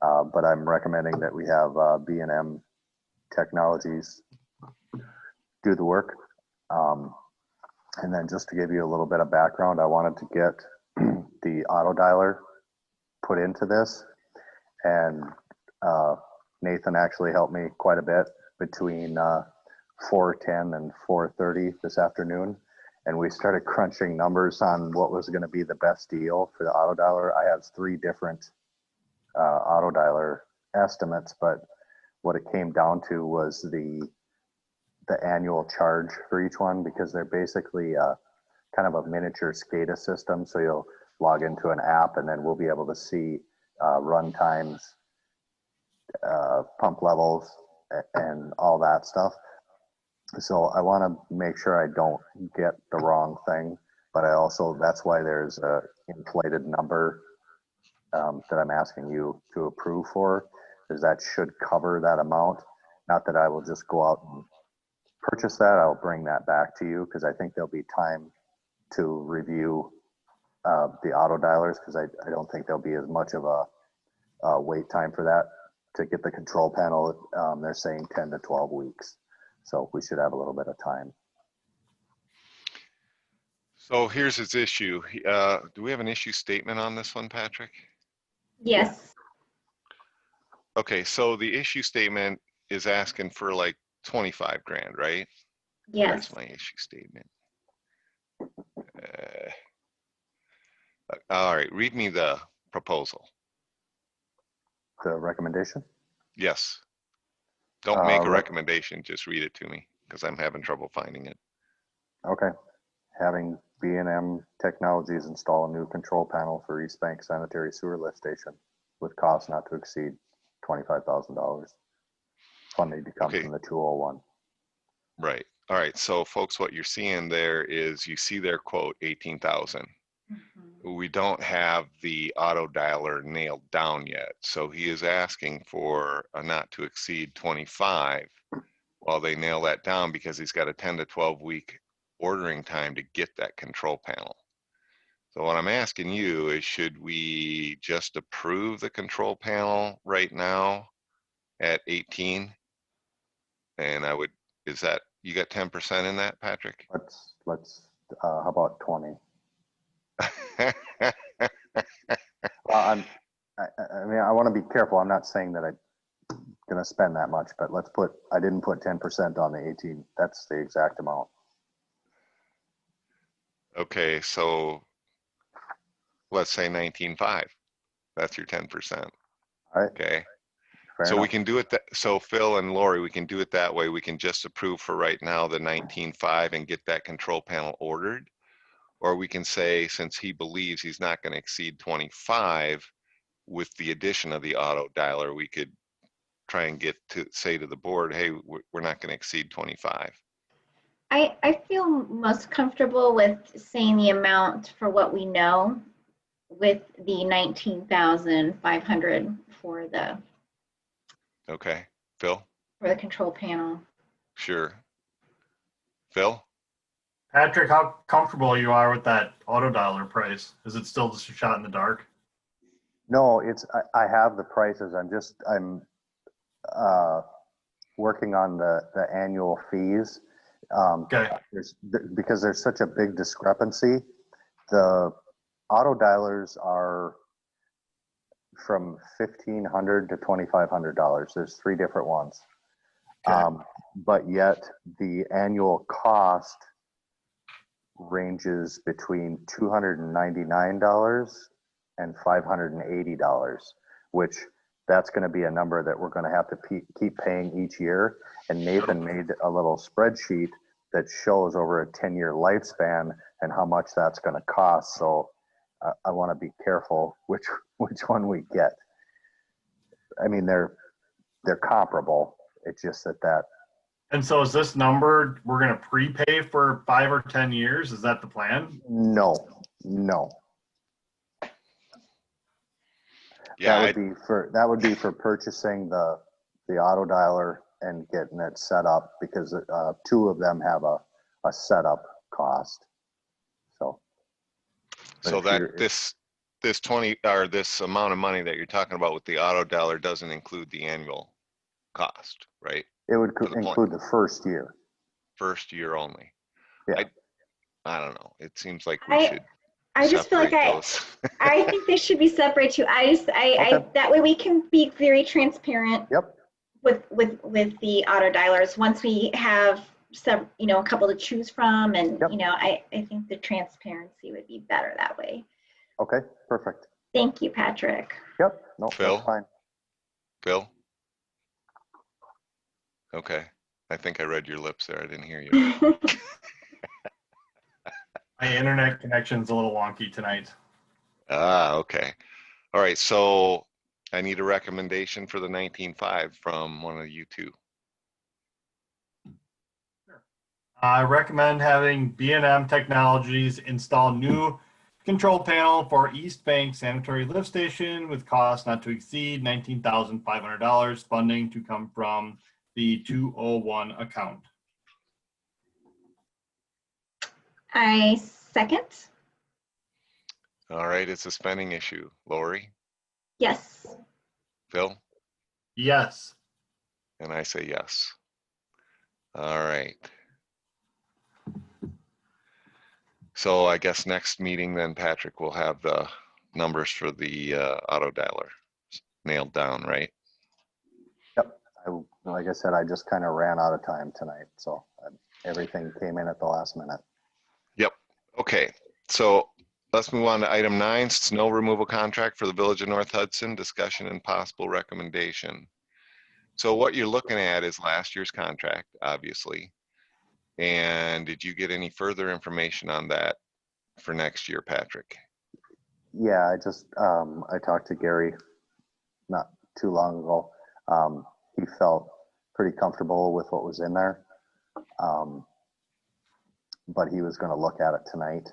But I'm recommending that we have B&M Technologies do the work. And then just to give you a little bit of background, I wanted to get the auto dialer put into this. And Nathan actually helped me quite a bit between 4:10 and 4:30 this afternoon. And we started crunching numbers on what was going to be the best deal for the auto dialer. I have 3 different auto dialer estimates, but what it came down to was the annual charge for each one, because they're basically kind of a miniature SCADA system. So you'll log into an app and then we'll be able to see run times, pump levels, and all that stuff. So I want to make sure I don't get the wrong thing, but I also, that's why there's a inflated number that I'm asking you to approve for, is that should cover that amount. Not that I will just go out and purchase that. I'll bring that back to you because I think there'll be time to review the auto dialers, because I don't think there'll be as much of a wait time for that to get the control panel. They're saying 10 to 12 weeks. So we should have a little bit of time. So here's his issue. Do we have an issue statement on this one, Patrick? Yes. Okay, so the issue statement is asking for like 25 grand, right? Yes. Where's my issue statement? All right, read me the proposal. The recommendation? Yes. Don't make a Rec- recommendation, just read it to me because I'm having trouble finding it. Okay. Having B&M Technologies install a new control panel for East Bank Sanitary Sewer Lift Station with cost not to exceed $25,000. Funding to come Okay. from the 201. Right. All right. So folks, what you're seeing there is you see their quote 18,000. We don't have the auto dialer nailed down yet. So he is asking for a not to exceed 25 while they nail that down, because he's got a 10 to 12 week ordering time to get that control panel. So what I'm asking you is, should we just approve the control panel right now at 18? And I would, is that, you got 10% in that, Patrick? Let's how about 20? Well, I mean, I want to be careful. I'm not saying that I'm going to spend that much, but I didn't put 10% on the 18. That's the exact amount. Okay, so let's say 19.5. That's your 10%. All right. Okay. Fair So enough. we can do it that, so Phil and Lori, we can do it that way. We can just approve for right now the 19.5 and get that control panel ordered. Or we can say, since he believes he's not going to exceed 25 with the addition of the auto dialer, we could try and get to say to the board, hey, we're not going to exceed 25. I feel most comfortable with saying the amount for what we know, with the 19,500 for the Okay, Phil? control panel. Sure. Phil? Patrick, how comfortable you are with that auto dialer price? Is it still just a shot in the dark? No, I have the prices. I'm working on the annual fees. Okay. Because there's such a big discrepancy. The auto dialers are from $1,500 to $2,500. There's 3 different ones. Okay. But yet the annual cost ranges between $299 and $580, which that's going to be a number that we're going to have to keep paying each year. And Nathan made a little spreadsheet that shows over a 10-year lifespan and how much that's going to cost. So I want to be careful which one we get. I mean, they're comparable. It's just that. And so is this number, we're going to prepay for 5 or 10 years? Is that the plan? No. Yeah, that would be for purchasing the auto dialer and getting it set up, because 2 of them have a setup cost. so that this 20 or this amount of money that you're talking about with the auto dialer doesn't include the annual cost, right? It would For the include the first year. First year only. Yeah. I don't know. It seems like we should. I just feel like separate those. I think they should be separate too. Okay. That way we can be very transparent Yep. with the auto dialers once we have some, a couple to choose from, and Yep. I think the transparency would be better that way. Okay, perfect. Thank you, Patrick. Yep, no, Phil? that's fine. Phil? Okay. I think I read your lips there. I didn't hear you. My internet connection's a little wonky tonight. Ah, okay. All right. So I need a recommendation for the 19.5 from one of you two. I recommend having B&M Technologies install new control panel for East Bank Sanitary Lift Station with cost not to exceed $19,500, funding to come from the 201 account. I second. All right. It's a spending issue. Lori, Yes. Phil, Yes. and I say yes. All right. So I guess next meeting then, Patrick, will have the numbers for the auto dialer nailed down, right? Yep. Like I said, I just kind of ran out of time tonight, so everything came in at the last minute. Yep. Okay. So let's move on to item 9, snow removal contract for the Village of North Hudson, discussion and possible recommendation. So what you're looking at is last year's contract, obviously. And did you get any further information on that for next year, Patrick? Yeah, I talked to Gary not too long ago. He felt pretty comfortable with what was in there. But he was going to look at it tonight.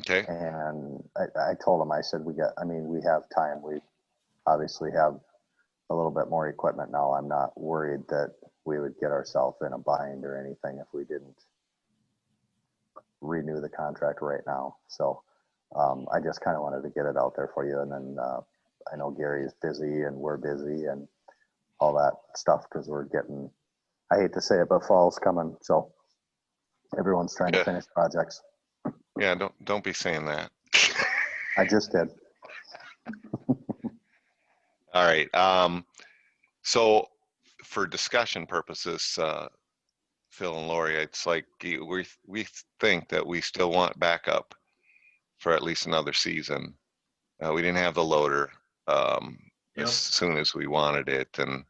Okay. And I told him, I said, we have time. We obviously have a little bit more equipment now. I'm not worried that we would get ourselves in a bind or anything if we didn't renew the contract right now. So I just kind of wanted to get it out there for you. And then I know Gary is busy and we're busy and all that stuff because we're getting, I hate to say it, but fall's coming. So everyone's trying to finish projects. Yeah, don't be saying that. I just did. All right. So for discussion purposes, Phil and Lori, it's like we think that we still want backup for at least another season. We didn't have the loader as soon as we wanted it, and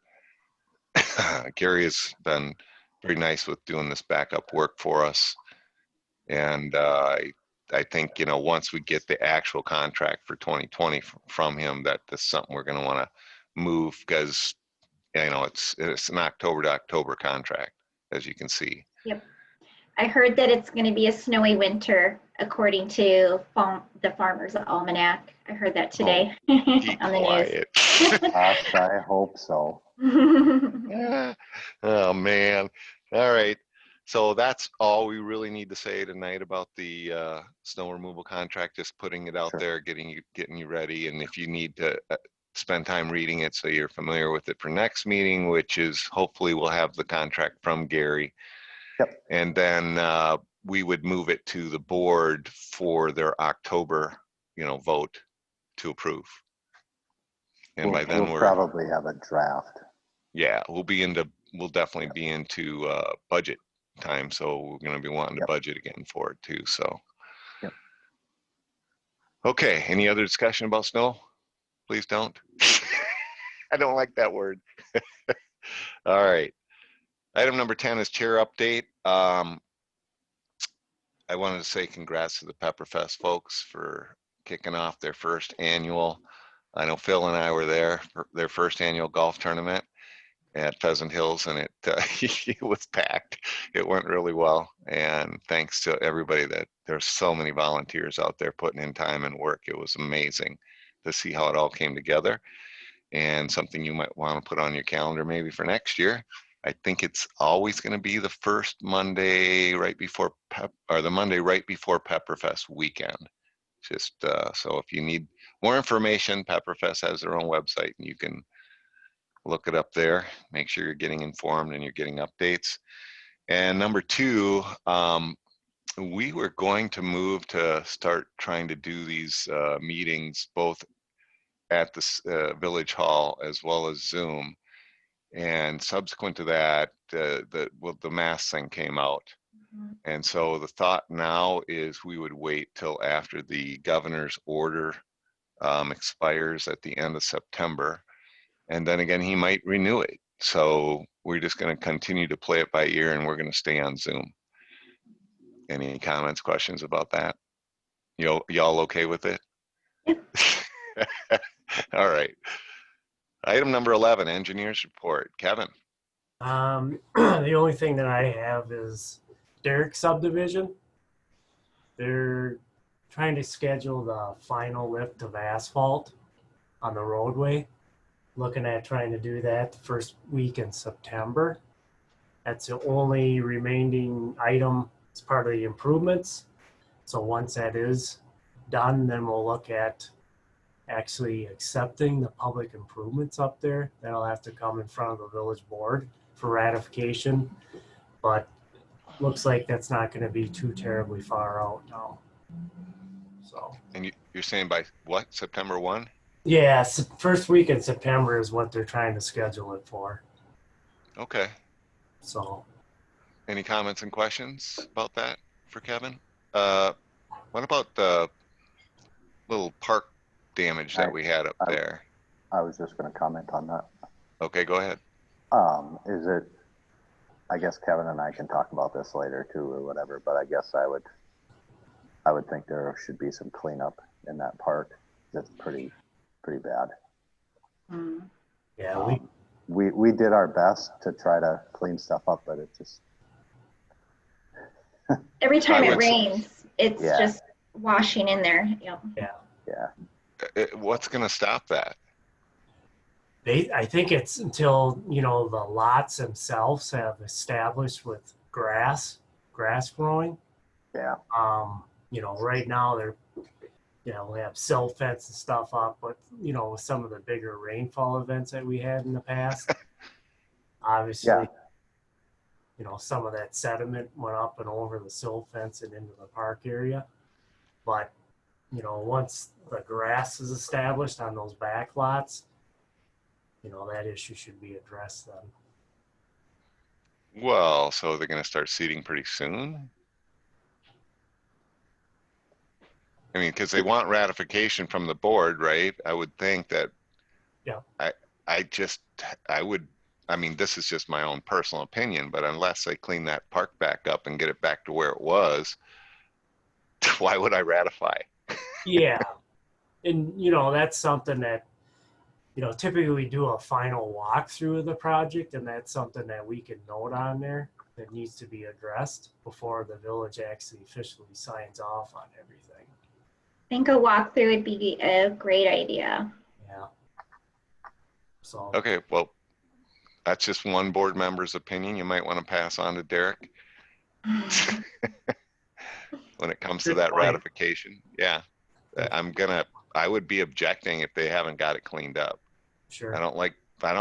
Gary has been very nice with doing this backup work for us. And I think, once we get the actual contract for 2020 from him, that this is something we're going to want to move because, it's an October to October contract, as you can see. Yep. I heard that it's going to be a snowy winter, according to the Farmer's Almanac. I heard that today Be on the quiet. Gosh, I hope so. news. Oh, man. All right. So that's all we really need to say tonight about the snow removal contract, just putting it out Sure. there, getting you ready. And if you need to spend time reading it so you're familiar with it for next meeting, which is hopefully we'll have the contract from Gary. Yep. And then we would move it to the board for their October, vote to approve. And by then we'll probably have a draft. Yeah, we'll definitely be into budget time. So we're going to be wanting to budget again for it too. So, okay. Any other discussion about snow? Please don't. I don't like that word. All right. Item number 10 is chair update. I wanted to say congrats to the Pepperfest folks for kicking off their first annual. I know Phil and I were there for their first annual golf tournament at Pheasant Hills, and it was packed. It went really well, and thanks to everybody there's so many volunteers out there putting in time and work. It was amazing to see how it all came together, and something you might want to put on your calendar maybe for next year. I think it's always going to be the first Monday right before the Monday right before Pepperfest weekend. Just so if you need more information, Pepperfest has their own website, and you can look it up there. Make sure you're getting informed and you're getting updates. And number 2, We were going to move to start trying to do these meetings both at the village hall as well as Zoom. And subsequent to that, the mask thing came out. And so the thought now is we would wait till after the governor's order expires at the end of September. And then again, he might renew it. So we're just going to continue to play it by ear, and we're going to stay on Zoom. Any comments, questions about that? Y'all okay with it? Yep. All right. Item number 11, engineers report. Kevin. The only thing that I have is Derrick subdivision. They're trying to schedule the final lift of asphalt on the roadway. Looking at trying to do that the first week in September. That's the only remaining item as part of the improvements. So once that is done, then we'll look at actually accepting the public improvements up there. That'll have to come in front of the village board for ratification, but looks like that's not going to be too terribly far out now. So. And you're saying by what, September 1? Yeah, first week in September is what they're trying to schedule it for. Okay. So. Any comments and questions about that for Kevin? What about the little park damage that we had up there? I was just going to comment on that. Okay, go ahead. Is it, I guess Kevin and I can talk about this later too or whatever, but I guess I would think there should be some cleanup in that park. That's pretty bad. Yeah, we did our best to try to clean stuff up, but it just every time it rains, it's just washing in there. Yep. Yeah. What's going to stop that? I think it's until, the lots themselves have established with grass growing. Yeah. Right now they're, we have silt fence and stuff up, but, with some of the bigger rainfall events that we had in the past, obviously, some of that sediment went up and over the silt fence and into the park area. But, once the grass is established on those back lots, that issue should be addressed then. Well, so they're going to start seeding pretty soon? I mean, because they want ratification from the board, right? I would think that. Yeah. I mean, this is just my own personal opinion, but unless they clean that park back up and get it back to where it was, why would I ratify? Yeah. And, that's something that, typically we do a final walkthrough of the project, and that's something that we can note on there that needs to be addressed before the village actually officially signs off on everything. I think a walkthrough would be a great idea. Yeah. So. Okay, well, that's just one board member's opinion. You might want to pass on to Derrick when it comes to that ratification. Yeah, I would be objecting if they haven't got it cleaned up. Sure. I don't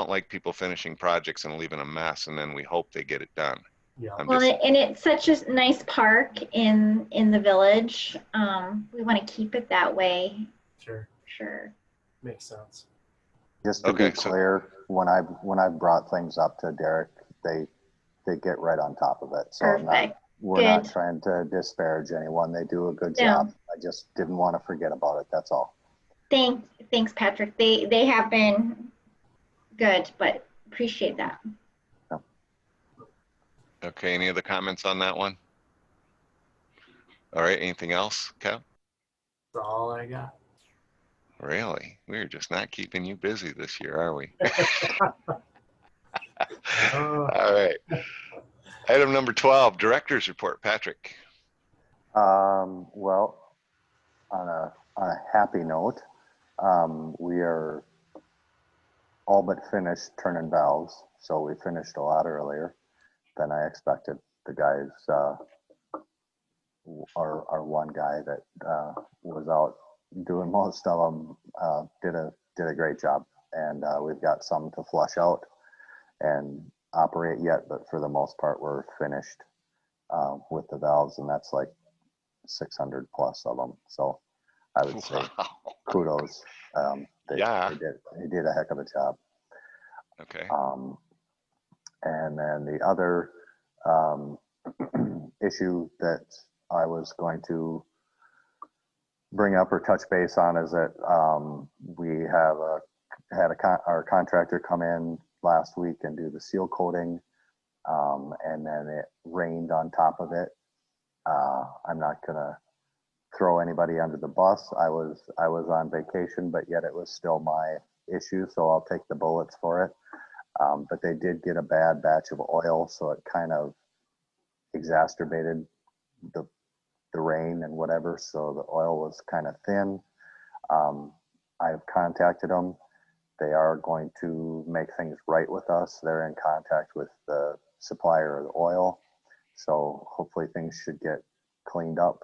like people finishing projects and leaving a mess, and then we hope they get it done. Yeah. And it's such a nice park in the village. We want to keep it that way. Sure. Makes sense. Just to be clear, when I've brought things up to Derrick, they get right on top of it. So we're not trying to disparage anyone. They do a good job. I just didn't want to forget about it. That's all. Thanks, Patrick. They have been good, but appreciate that. Okay, any other comments on that one? All right, anything else, Kev? That's all I got. Really? We're just not keeping you busy this year, are we? All right. Item number 12, director's report. Patrick. Well, on a happy note, we are all but finished turning valves. So we finished a lot earlier than I expected. The guys, our one guy that was out doing most of them did a great job, and we've got some to flush out and operate yet, but for the most part we're finished with the valves, and that's like 600 plus of them. So I would say Wow. kudos. Yeah. They did a heck of a job. Okay. And then the other issue that I was going to bring up or touch base on is that we have our contractor come in last week and do the seal coating, and then it rained on top of it. I'm not gonna throw anybody under the bus. I was on vacation, but yet it was still my issue, so I'll take the bullets for it. But they did get a bad batch of oil, so it kind of exacerbated the rain and whatever. So the oil was kind of thin. I've contacted them. They are going to make things right with us. They're in contact with the supplier of the oil. So hopefully things should get cleaned up.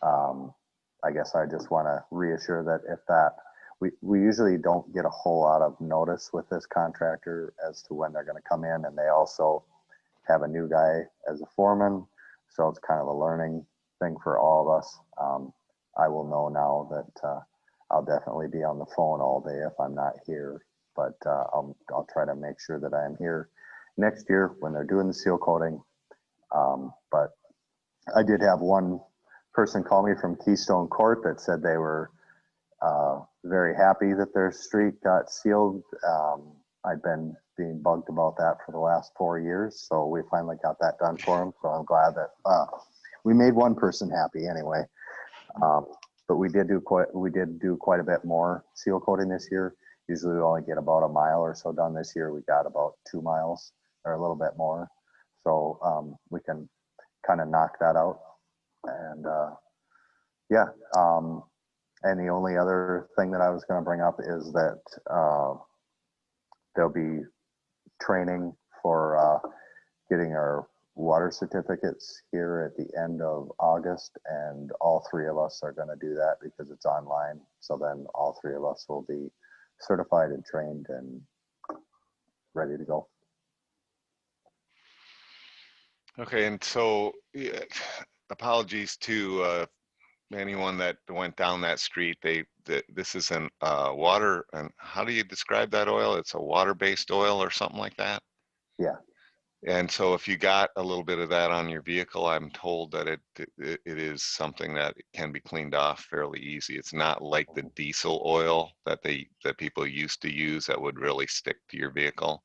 I guess I just want to reassure that we usually don't get a whole lot of notice with this contractor as to when they're going to come in, and they also have a new guy as a foreman, so it's kind of a learning thing for all of us. I will know now that I'll definitely be on the phone all day if I'm not here, but I'll try to make sure that I am here next year when they're doing the seal coating. But I did have one person call me from Keystone Court that said they were very happy that their street got sealed. I've been being bugged about that for the last 4 years, so we finally got that done for them. So I'm glad that we made one person happy anyway. But we did do quite a bit more seal coating this year. Usually we only get about a mile or so done. This year we got about 2 miles or a little bit more, so we can kind of knock that out. And yeah. And the only other thing that I was going to bring up is that there'll be training for getting our water certificates here at the end of August, and all 3 of us are going to do that because it's online. So then all 3 of us will be certified and trained and ready to go. Okay, and so apologies to anyone that went down that street. This is an water, and how do you describe that oil? It's a water-based oil or something like that? Yeah. And so if you got a little bit of that on your vehicle, I'm told that it is something that can be cleaned off fairly easy. It's not like the diesel oil that people used to use that would really stick to your vehicle.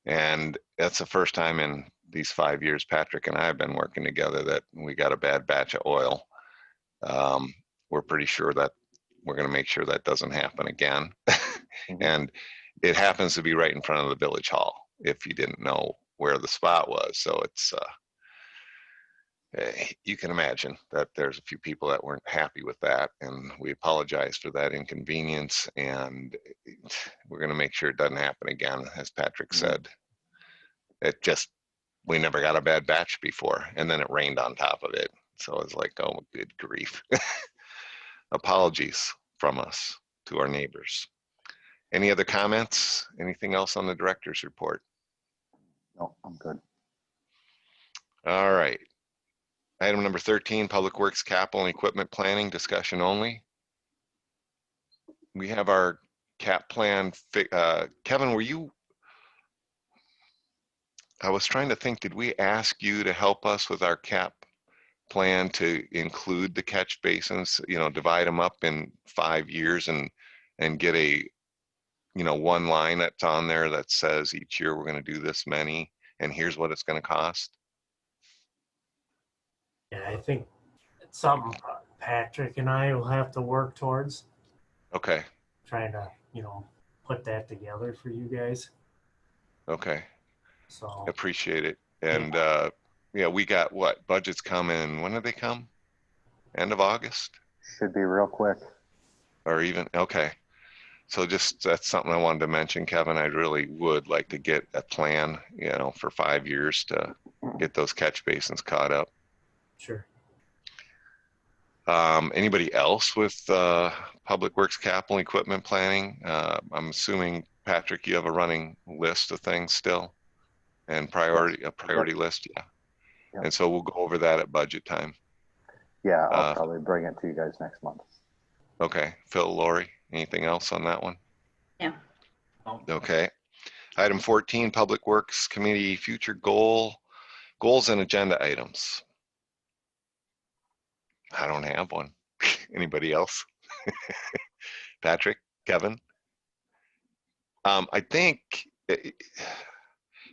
And that's the first time in these 5 years Patrick and I have been working together that we got a bad batch of oil. We're pretty sure that we're going to make sure that doesn't happen again. And it happens to be right in front of the village hall, if you didn't know where the spot was. So it's, you can imagine that there's a few people that weren't happy with that, and we apologize for that inconvenience, and we're going to make sure it doesn't happen again. As Patrick said, we never got a bad batch before, and then it rained on top of it. So it's like, oh, good grief. Apologies from us to our neighbors. Any other comments? Anything else on the director's report? No, I'm good. All right. Item number 13, Public Works Capital and Equipment Planning, discussion only. We have our cap plan. Kevin, I was trying to think, did we ask you to help us with our cap plan to include the catch basins, divide them up in 5 years and get a, one line that's on there that says each year we're going to do this many and here's what it's going to cost? Yeah, I think it's something Patrick and I will have to work towards. Okay. Trying to, put that together for you guys. Okay. So Appreciate it. And yeah, we got what? Budgets coming. When do they come? End of August? Should be real quick. Or even, okay. So that's something I wanted to mention, Kevin. I really would like to get a plan, for 5 years to get those catch basins caught up. sure. Anybody else with Public Works Capital Equipment Planning? I'm assuming, Patrick, you have a running list of things still and a priority list. Yeah. Yep. And so we'll go over that at budget time. Yeah, I'll Uh, probably bring it to you guys next month. Okay, Phil, Lori, anything else on that one? No. Okay. Item 14, Public Works Committee future goals and agenda items. I don't have one. Anybody else? Patrick, Kevin? I think,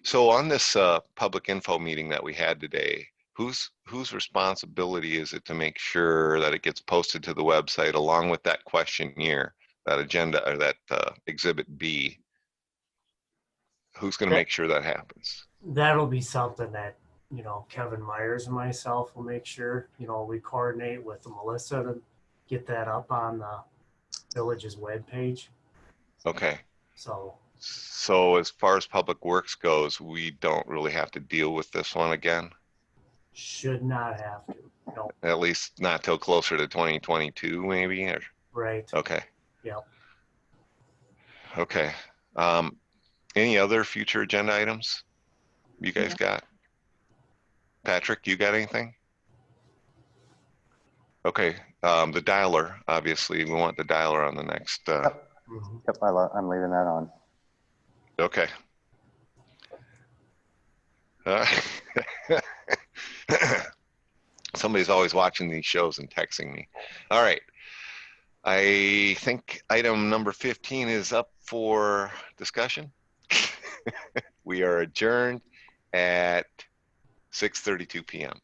so on this public info meeting that we had today, whose responsibility is it to make sure that it gets posted to the website along with that questionnaire, that agenda, or that exhibit B? Who's going to make sure that happens? That'll be something that, Kevin Myers and myself will make sure, we coordinate with Melissa to get that up on the village's webpage. Okay. So As far as Public Works goes, we don't really have to deal with this one again, should not have to. No. at least not till closer to 2022 maybe, or, Right. okay. Yep. Okay. Any other future agenda items you guys got? Patrick, you got anything? Okay. The dialer, obviously, we want the dialer on the next. Mhm. Yep, I'm leaving that on. Okay. Somebody's always watching these shows and texting me. All right. I think item number 15 is up for discussion. We are adjourned at 6:32 p.m.